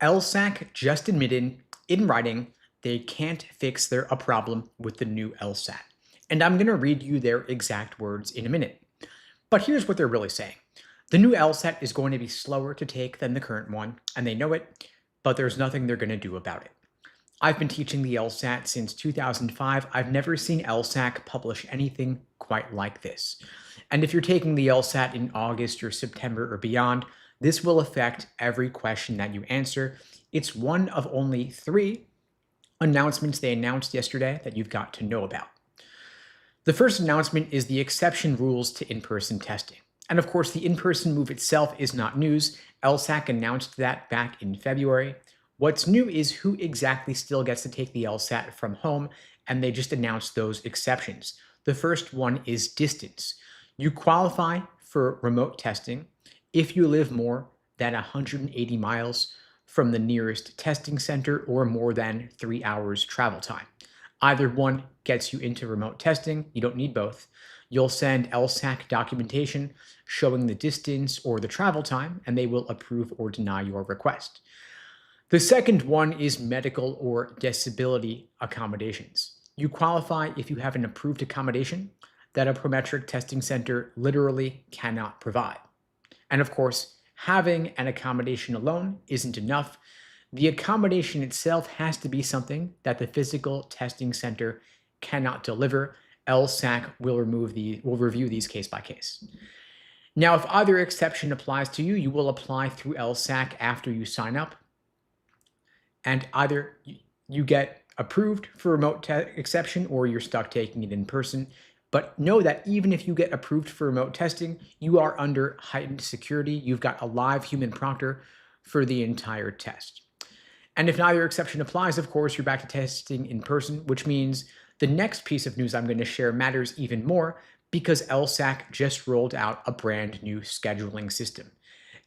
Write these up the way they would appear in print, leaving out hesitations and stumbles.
LSAC just admitted in writing they can't fix a problem with the new LSAT. And I'm going to read you their exact words in a minute. But here's what they're really saying. The new LSAT is going to be slower to take than the current one, and they know it, but there's nothing they're going to do about it. I've been teaching the LSAT since 2005. I've never seen LSAC publish anything quite like this. And if you're taking the LSAT in August or September or beyond, this will affect every question that you answer. It's one of only 3 announcements they announced yesterday that you've got to know about. The first announcement is the exception rules to in-person testing. And of course, the in-person move itself is not news. LSAC announced that back in February. What's new is who exactly still gets to take the LSAT from home, and they just announced those exceptions. The first one is distance. You qualify for remote testing if you live more than 180 miles from the nearest testing center or more than 3 hours travel time. Either one gets you into remote testing. You don't need both. You'll send LSAC documentation showing the distance or the travel time, and they will approve or deny your request. The second one is medical or disability accommodations. You qualify if you have an approved accommodation that a prometric testing center literally cannot provide. And of course, having an accommodation alone isn't enough. The accommodation itself has to be something that the physical testing center cannot deliver. LSAC will review these case by case. Now, if either exception applies to you, you will apply through LSAC after you sign up. And either you get approved for remote exception or you're stuck taking it in person. But know that even if you get approved for remote testing, you are under heightened security. You've got a live human proctor for the entire test. And if neither exception applies, of course, you're back to testing in person, which means the next piece of news I'm going to share matters even more because LSAC just rolled out a brand new scheduling system.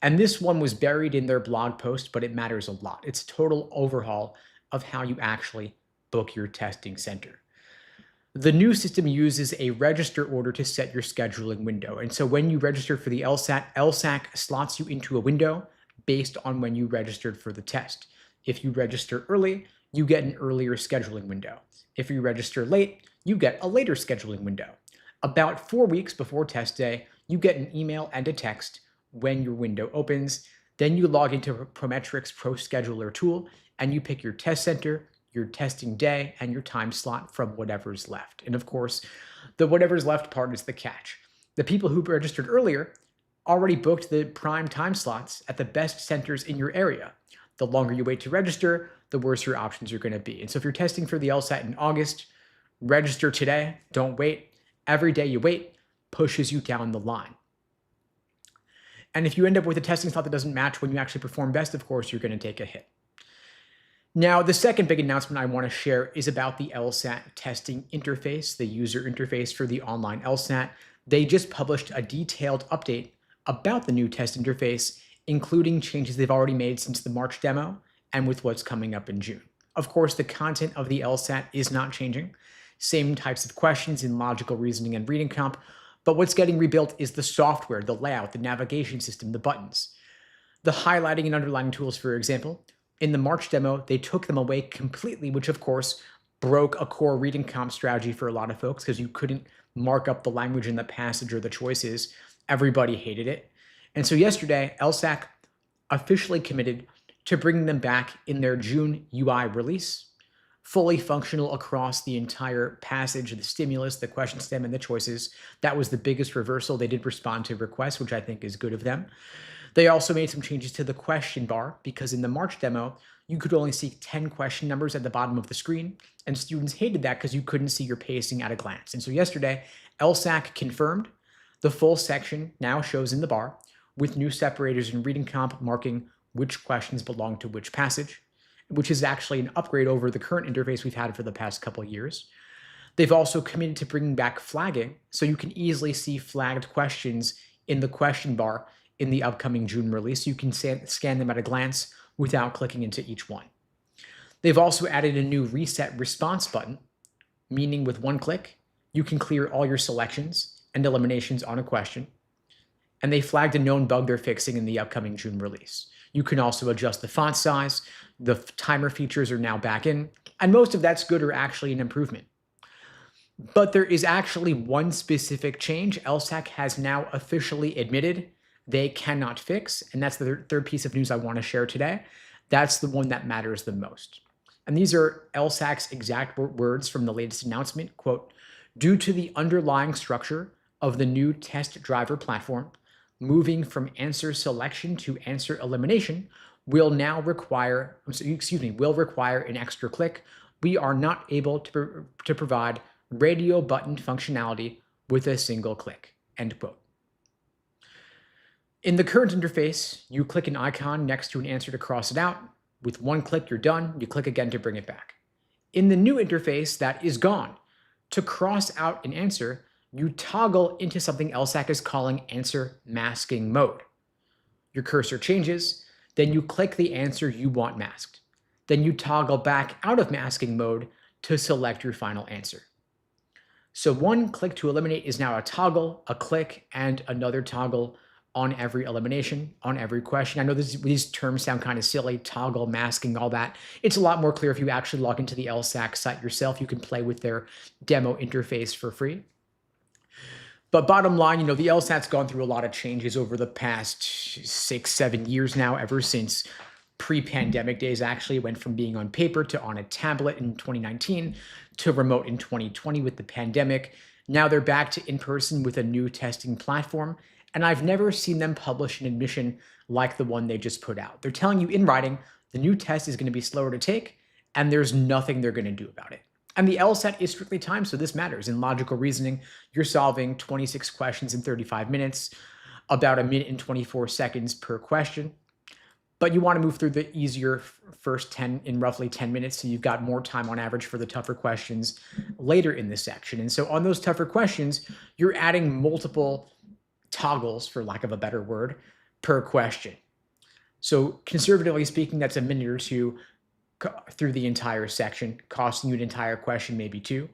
And this one was buried in their blog post, but it matters a lot. It's a total overhaul of how you actually book your testing center. The new system uses a register order to set your scheduling window. And so when you register for the LSAT, LSAC slots you into a window based on when you registered for the test. If you register early, you get an earlier scheduling window. If you register late, you get a later scheduling window. About 4 weeks before test day, you get an email and a text when your window opens. Then you log into Prometric's Pro Scheduler tool and you pick your test center, your testing day, and your time slot from whatever's left. And of course, the whatever's left part is the catch. The people who registered earlier already booked the prime time slots at the best centers in your area. The longer you wait to register, the worse your options are going to be. And so if you're testing for the LSAT in August, register today, don't wait. Every day you wait pushes you down the line. And if you end up with a testing slot that doesn't match when you actually perform best, of course, you're going to take a hit. Now, the second big announcement I want to share is about the LSAT testing interface, the user interface for the online LSAT. They just published a detailed update about the new test interface, including changes they've already made since the March demo and with what's coming up in June. Of course, the content of the LSAT is not changing. Same types of questions in logical reasoning and reading comp, but what's getting rebuilt is the software, the layout, the navigation system, the buttons. The highlighting and underlining tools, for example, in the March demo, they took them away completely, which of course broke a core reading comp strategy for a lot of folks because you couldn't mark up the language in the passage or the choices. Everybody hated it. And so yesterday, LSAC officially committed to bringing them back in their June UI release, fully functional across the entire passage, the stimulus, the question stem, and the choices. That was the biggest reversal. They did respond to requests, which I think is good of them. They also made some changes to the question bar because in the March demo, you could only see 10 question numbers at the bottom of the screen, and students hated that because you couldn't see your pacing at a glance. And so yesterday, LSAC confirmed the full section now shows in the bar with new separators and reading comp marking which questions belong to which passage, which is actually an upgrade over the current interface we've had for the past couple of years. They've also committed to bringing back flagging, so you can easily see flagged questions in the question bar in the upcoming June release. You can scan them at a glance without clicking into each one. They've also added a new reset response button, meaning with one click, you can clear all your selections and eliminations on a question. And they flagged a known bug they're fixing in the upcoming June release. You can also adjust the font size. The timer features are now back in, and most of that's good or actually an improvement. But there is actually one specific change LSAC has now officially admitted they cannot fix, and that's the third piece of news I want to share today. That's the one that matters the most. And these are LSAC's exact words from the latest announcement, quote, due to the underlying structure of the new test driver platform, moving from answer selection to answer elimination will require an extra click. We are not able to provide radio button functionality with a single click, end quote. In the current interface, you click an icon next to an answer to cross it out. With one click, you're done. You click again to bring it back. In the new interface, that is gone. To cross out an answer, you toggle into something LSAC is calling answer masking mode. Your cursor changes, then you click the answer you want masked. Then you toggle back out of masking mode to select your final answer. So one click to eliminate is now a toggle, a click, and another toggle on every elimination, on every question. I know these terms sound kind of silly, toggle, masking, all that. It's a lot more clear if you actually log into the LSAC site yourself. You can play with their demo interface for free. But bottom line, the LSAT's gone through a lot of changes over the past 6-7 years now, ever since pre-pandemic days. Actually went from being on paper to on a tablet in 2019 to remote in 2020 with the pandemic. Now they're back to in-person with a new testing platform. And I've never seen them publish an admission like the one they just put out. They're telling you in writing, the new test is going to be slower to take, and there's nothing they're going to do about it. And the LSAT is strictly timed, so this matters. In logical reasoning, you're solving 26 questions in 35 minutes, about 1 minute and 24 seconds per question. But you want to move through the easier first 10 in roughly 10 minutes, so you've got more time on average for the tougher questions later in this section. And so on those tougher questions, you're adding multiple toggles, for lack of a better word, per question. So conservatively speaking, that's 1 minute or 2 through the entire section, costing you an entire question, maybe 2.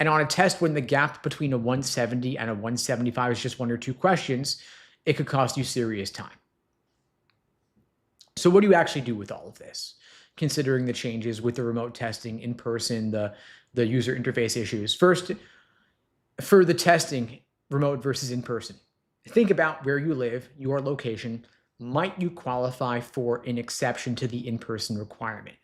And on a test when the gap between a 170 and a 175 is just 1 or 2 questions, it could cost you serious time. So what do you actually do with all of this, considering the changes with the remote testing, in person, the user interface issues? First, for the testing, remote versus in person, think about where you live, your location. Might you qualify for an exception to the in-person requirement?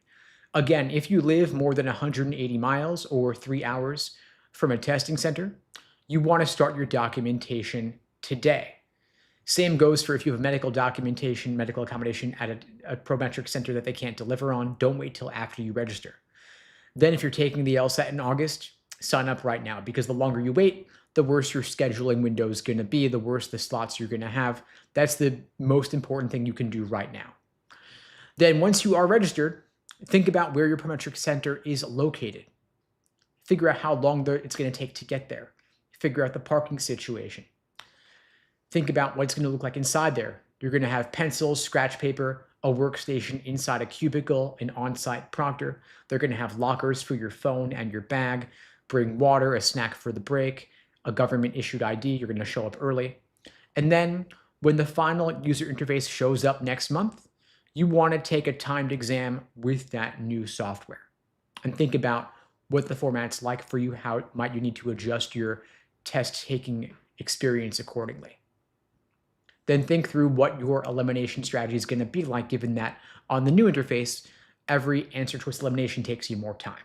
Again, if you live more than 180 miles or 3 hours from a testing center, you want to start your documentation today. Same goes for if you have medical documentation, medical accommodation at a Prometric center that they can't deliver on, don't wait till after you register. Then if you're taking the LSAT in August, sign up right now, because the longer you wait, the worse your scheduling window is going to be, the worse the slots you're going to have. That's the most important thing you can do right now. Then once you are registered, think about where your Prometric center is located. Figure out how long it's going to take to get there. Figure out the parking situation. Think about what it's going to look like inside there. You're going to have pencils, scratch paper, a workstation inside a cubicle, an on-site proctor. They're going to have lockers for your phone and your bag. Bring water, a snack for the break, a government-issued ID. You're going to show up early. And then when the final user interface shows up next month, you want to take a timed exam with that new software. And think about what the format's like for you, how might you need to adjust your test-taking experience accordingly. Then think through what your elimination strategy is going to be like, given that on the new interface, every answer choice elimination takes you more time.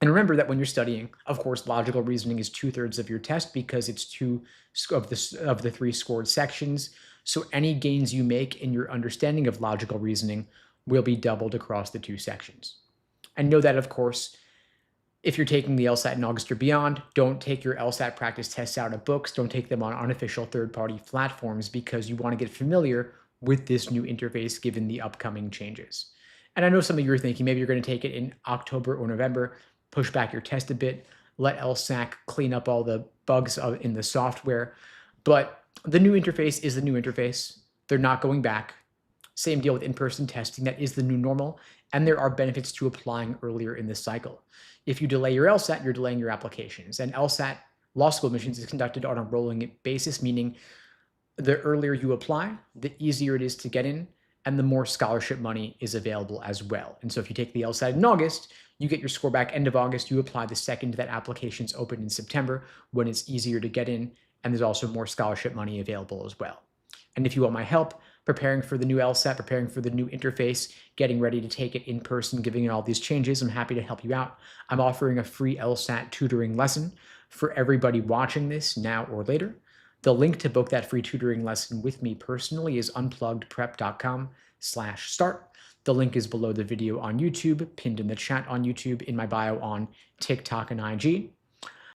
And remember that when you're studying, of course, logical reasoning is 2/3 of your test, because it's 2 of the 3 scored sections. So any gains you make in your understanding of logical reasoning will be doubled across the 2 sections. And know that, of course, if you're taking the LSAT in August or beyond, don't take your LSAT practice tests out of books. Don't take them on unofficial third-party platforms, because you want to get familiar with this new interface given the upcoming changes. And I know some of you are thinking maybe you're going to take it in October or November, push back your test a bit, let LSAC clean up all the bugs in the software. But the new interface is the new interface. They're not going back. Same deal with in-person testing. That is the new normal. And there are benefits to applying earlier in this cycle. If you delay your LSAT, you're delaying your applications. And LSAT law school admissions is conducted on a rolling basis, meaning The earlier you apply, the easier it is to get in, and the more scholarship money is available as well. And so if you take the LSAT in August, you get your score back end of August, you apply the second that application's open in September when it's easier to get in, and there's also more scholarship money available as well. And if you want my help preparing for the new LSAT, preparing for the new interface, getting ready to take it in person, giving it all these changes, I'm happy to help you out. I'm offering a free LSAT tutoring lesson for everybody watching this now or later. The link to book that free tutoring lesson with me personally is unpluggedprep.com/start. The link is below the video on YouTube, pinned in the chat on YouTube, in my bio on TikTok and IG.